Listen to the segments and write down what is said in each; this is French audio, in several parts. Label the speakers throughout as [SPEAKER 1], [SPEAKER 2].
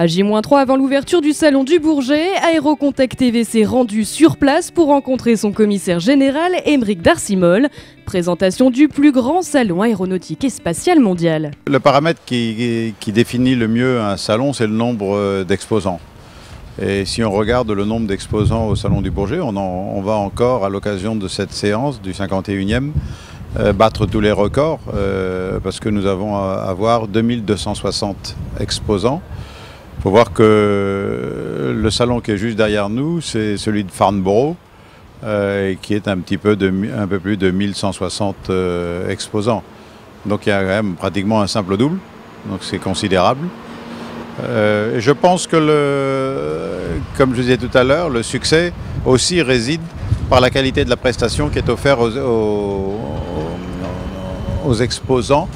[SPEAKER 1] À J-3 avant l'ouverture du salon du Bourget, Aérocontact TV s'est rendu sur place pour rencontrer son commissaire général, Aymeric Darcimol. Présentation du plus grand salon aéronautique et spatial mondial.
[SPEAKER 2] Le paramètre qui définit le mieux un salon, c'est le nombre d'exposants. Et si on regarde le nombre d'exposants au salon du Bourget, on va encore, à l'occasion de cette séance du 51e, battre tous les records, parce que nous avons à avoir 2260 exposants. Il faut voir que le salon qui est juste derrière nous, c'est celui de Farnborough, qui est un peu plus de 1160 exposants. Donc il y a quand même pratiquement un simple double, donc c'est considérable. Je pense que, comme je disais tout à l'heure, le succès aussi réside par la qualité de la prestation qui est offerte aux exposants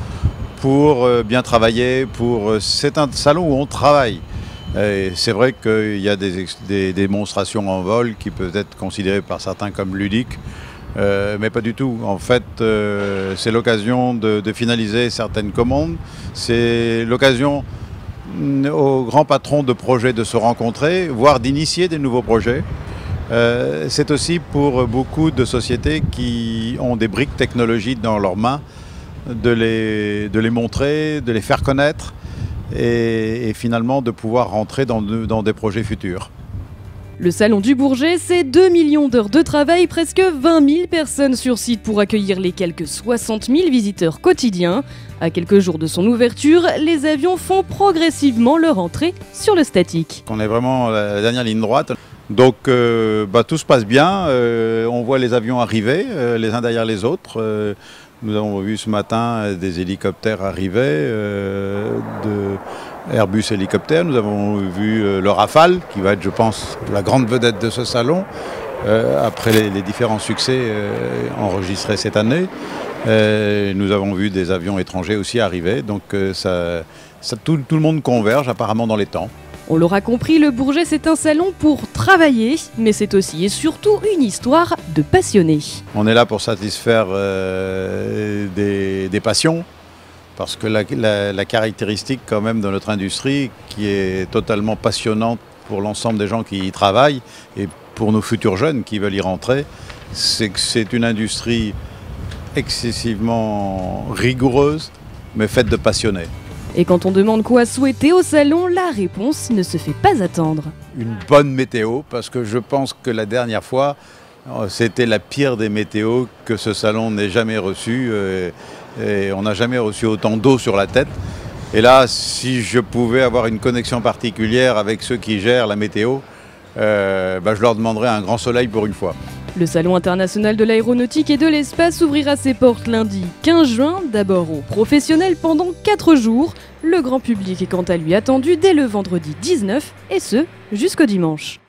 [SPEAKER 2] pour bien travailler. C'est un salon où on travaille. C'est vrai qu'il y a des démonstrations en vol qui peuvent être considérées par certains comme ludiques, mais pas du tout. En fait, c'est l'occasion de finaliser certaines commandes, c'est l'occasion aux grands patrons de projets de se rencontrer, voire d'initier des nouveaux projets. C'est aussi pour beaucoup de sociétés qui ont des briques technologiques dans leurs mains, de les montrer, de les faire connaître et finalement de pouvoir rentrer dans des projets futurs.
[SPEAKER 1] Le salon du Bourget, c'est 2 millions d'heures de travail, presque 20 000 personnes sur site pour accueillir les quelques 60 000 visiteurs quotidiens. À quelques jours de son ouverture, les avions font progressivement leur entrée sur le statique.
[SPEAKER 2] On est vraiment la dernière ligne droite, donc tout se passe bien, on voit les avions arriver les uns derrière les autres. Nous avons vu ce matin des hélicoptères arriver, de Airbus hélicoptères. Nous avons vu le Rafale, qui va être, je pense, la grande vedette de ce salon, après les différents succès enregistrés cette année. Nous avons vu des avions étrangers aussi arriver, donc tout le monde converge apparemment dans les temps.
[SPEAKER 1] On l'aura compris, le Bourget c'est un salon pour travailler, mais c'est aussi et surtout une histoire de passionnés.
[SPEAKER 2] On est là pour satisfaire des passions, parce que la caractéristique quand même de notre industrie, qui est totalement passionnante pour l'ensemble des gens qui y travaillent, et pour nos futurs jeunes qui veulent y rentrer, c'est que c'est une industrie excessivement rigoureuse, mais faite de passionnés.
[SPEAKER 1] Et quand on demande quoi souhaiter au salon, la réponse ne se fait pas attendre.
[SPEAKER 2] Une bonne météo, parce que je pense que la dernière fois, c'était la pire des météos que ce salon n'ait jamais reçu. Et on n'a jamais reçu autant d'eau sur la tête. Et là, si je pouvais avoir une connexion particulière avec ceux qui gèrent la météo, je leur demanderais un grand soleil pour une fois.
[SPEAKER 1] Le Salon international de l'aéronautique et de l'espace ouvrira ses portes lundi 15 juin, d'abord aux professionnels pendant 4 jours. Le grand public est quant à lui attendu dès le vendredi 19, et ce, jusqu'au dimanche.